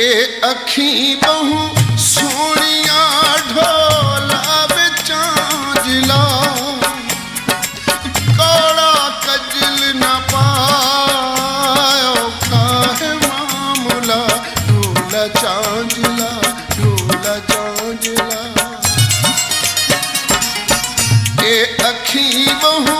ए अखी बहु सोनिया ढोला बेचांजला काला कजल न पायो काहे मामला ढोला चांजला ढोला चांजला ए अखी बहु